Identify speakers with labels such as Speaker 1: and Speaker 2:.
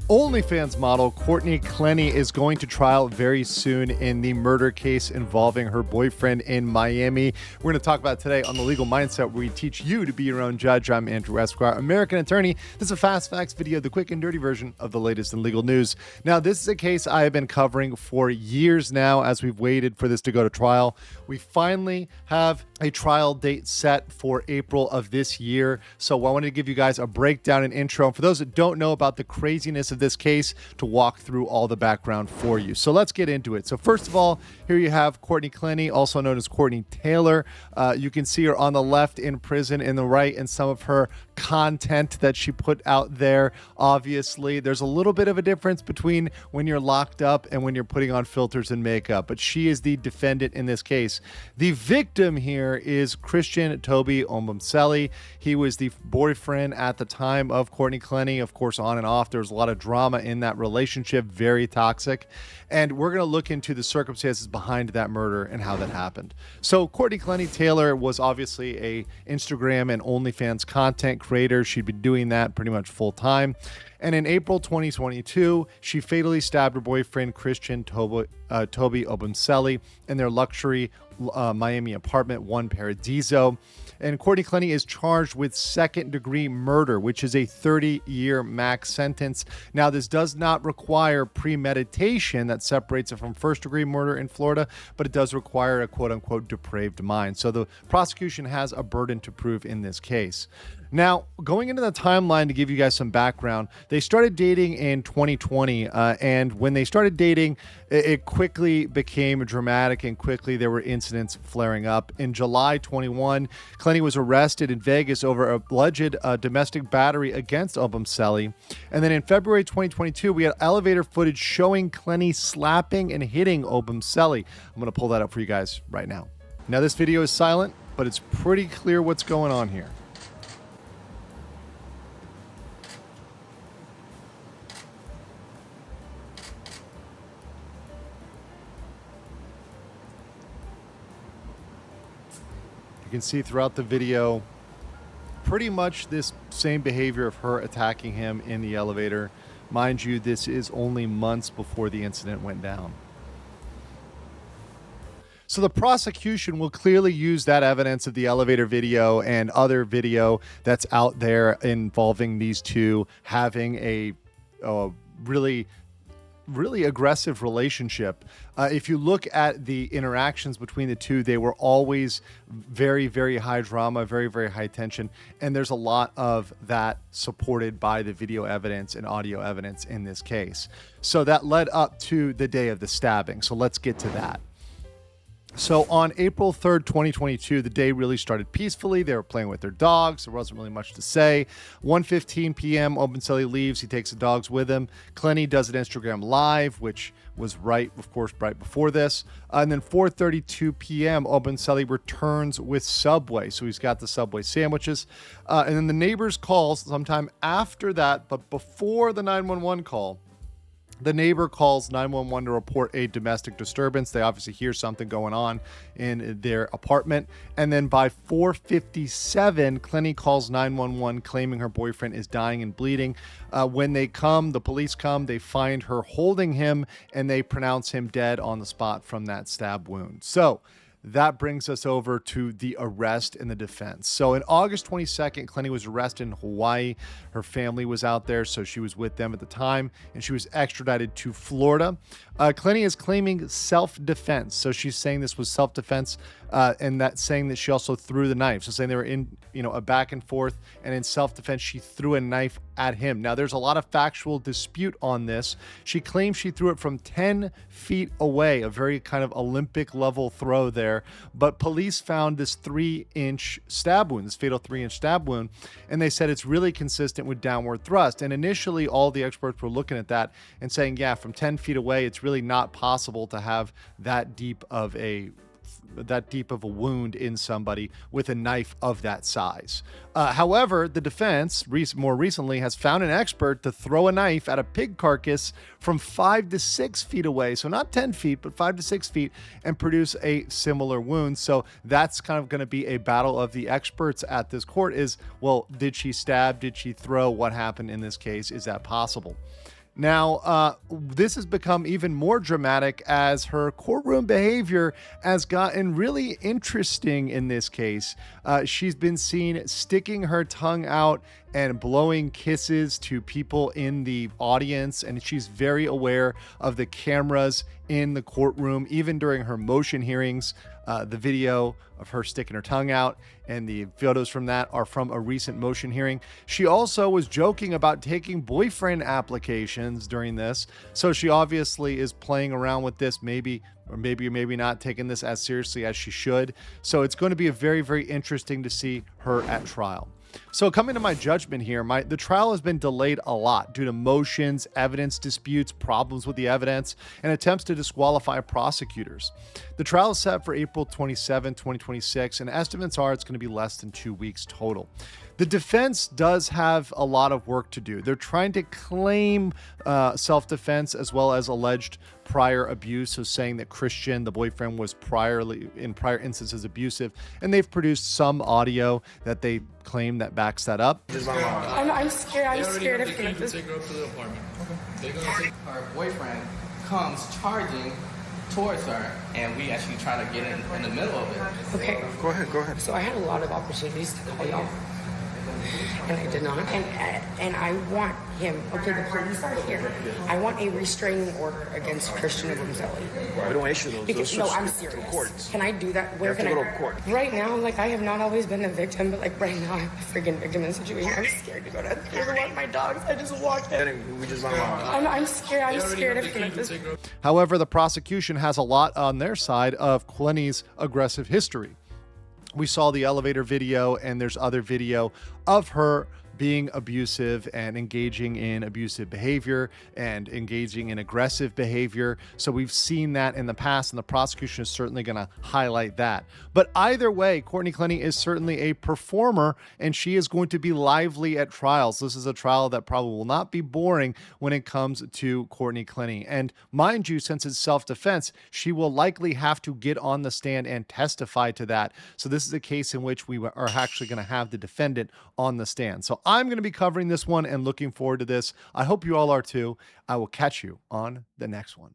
Speaker 1: OnlyFans model Courtney Clenney is going to trial very soon in the murder case involving her boyfriend in Miami. We're going to talk about it today on The Legal Mindset, where we teach you to be your own judge. I'm Andrew Esquire, American attorney. This is a fast facts video, the quick and dirty version of the latest in legal news. Now, this is a case I have been covering for years now as we've waited for this to go to trial. We finally have a trial date set for April of this year. So I wanted to give you guys a breakdown and intro. And for those that don't know about the craziness of this case, to walk through all the background for you. So let's get into it. So first of all, here you have Courtney Clenney, also known as Courtney Taylor. You can see her on the left in prison, in the right, and some of her content that she put out there. Obviously, there's a little bit of a difference between when you're locked up and when you're putting on filters and makeup, but she is the defendant in this case. The victim here is Christian Toby Obumseli. He was the boyfriend at the time of Courtney Clenney. Of course, on and off, there was a lot of drama in that relationship, very toxic. And we're going to look into the circumstances behind that murder and how that happened. So Courtney Clenney Taylor was obviously a Instagram and OnlyFans content creator. She'd been doing that pretty much full time. And in April 2022, she fatally stabbed her boyfriend, Christian Toby Obumseli, in their luxury Miami apartment, One Paradiso. And Courtney Clenney is charged with second-degree murder, which is a 30-year max sentence. Now, this does not require premeditation that separates it from first-degree murder in Florida, but it does require a quote-unquote depraved mind. So the prosecution has a burden to prove in this case. Now, going into the timeline to give you guys some background, they started dating in 2020, and when they started dating, it quickly became dramatic, and quickly there were incidents flaring up. In July 21, Clenney was arrested in Vegas over alleged domestic battery against Obumseli. And then in February 2022, we had elevator footage showing Clenney slapping and hitting Obumseli. I'm going to pull that up for you guys right now. Now, this video is silent, but it's pretty clear what's going on here. You can see throughout the video pretty much this same behavior of her attacking him in the elevator. Mind you, this is only months before the incident went down. So the prosecution will clearly use that evidence of the elevator video and other video that's out there involving these two having a really aggressive relationship. If you look at the interactions between the two, they were always very, very high drama, very, very high tension. And there's a lot of that supported by the video evidence and audio evidence in this case. So that led up to the day of the stabbing. So let's get to that. So on April 3rd, 2022, the day really started peacefully. They were playing with their dogs. There wasn't really much to say. 1:15 p.m., Obumseli leaves. He takes the dogs with him. Clenney does an Instagram live, which was right before this. And then 4:32 p.m., Obumseli returns with Subway. So he's got the Subway sandwiches. And then the neighbors call sometime after that, but before the 911 call. The neighbor calls 911 to report a domestic disturbance. They obviously hear something going on in their apartment. And then by 4:57, Clenney calls 911 claiming her boyfriend is dying and bleeding. When they come, the police come, they find her holding him, and they pronounce him dead on the spot from that stab wound. So that brings us over to the arrest and the defense. So in August 22nd, Clenney was arrested in Hawaii. Her family was out there, so she was with them at the time, and she was extradited to Florida. Clenney is claiming self-defense. So she's saying this was self-defense, and that saying that she also threw the knife. So saying they were in, a back and forth, and in self-defense, she threw a knife at him. Now, there's a lot of factual dispute on this. She claims she threw it from 10 feet away, a very kind of Olympic level throw there. But police found this 3-inch stab wound, this fatal 3-inch stab wound, and they said it's really consistent with downward thrust. And initially, all the experts were looking at that and saying, yeah, from 10 feet away, it's really not possible to have that deep of a wound in somebody with a knife of that size. However, the defense more recently has found an expert to throw a knife at a pig carcass from 5 to 6 feet away. So not 10 feet, but 5 to 6 feet, and produce a similar wound. So that's kind of going to be a battle of the experts at this court is, well, did she stab? Did she throw? What happened in this case? Is that possible? Now, this has become even more dramatic as her courtroom behavior has gotten really interesting in this case. She's been seen sticking her tongue out and blowing kisses to people in the audience, and she's very aware of the cameras in the courtroom, even during her motion hearings. The video of her sticking her tongue out and the photos from that are from a recent motion hearing. She also was joking about taking boyfriend applications during this. So she obviously is playing around with this, maybe not taking this as seriously as she should. So it's going to be a very, very interesting to see her at trial. So coming to my judgment here, the trial has been delayed a lot due to motions, evidence disputes, problems with the evidence, and attempts to disqualify prosecutors. The trial is set for April 27, 2026, and estimates are it's going to be less than 2 weeks total. The defense does have a lot of work to do. They're trying to claim self-defense as well as alleged prior abuse, so saying that Christian, the boyfriend, was in prior instances abusive, and they've produced some audio that they claim that backs that up.
Speaker 2: I'm scared. I'm scared of him.
Speaker 3: Take her up to the apartment.
Speaker 4: Okay. Her boyfriend comes charging towards her, and we actually try to get in the middle of it.
Speaker 2: Okay.
Speaker 3: Go ahead.
Speaker 2: So I had a lot of opportunities to call y'all, and I did not. And I want him. Okay, the police are here. I want a restraining order against Christian Gonzalez.
Speaker 3: We don't issue those.
Speaker 2: Because, no, I'm serious. Can I do that? Where can I
Speaker 3: go to court?
Speaker 2: Right now, like, I have not always been a victim, but like right now, I'm a freaking victim in the situation. I'm scared to go down there to walk my dogs. I just walked in.
Speaker 3: We just
Speaker 2: I'm scared. I'm scared of him.
Speaker 1: However, the prosecution has a lot on their side of Clenney's aggressive history. We saw the elevator video, and there's other video of her being abusive and engaging in abusive behavior and engaging in aggressive behavior. So we've seen that in the past, and the prosecution is certainly going to highlight that. But either way, Courtney Clenney is certainly a performer, and she is going to be lively at trials. This is a trial that probably will not be boring when it comes to Courtney Clenney. And mind you, since it's self-defense, she will likely have to get on the stand and testify to that. So this is a case in which we are actually going to have the defendant on the stand. So I'm going to be covering this one and looking forward to this. I hope you all are too. I will catch you on the next one.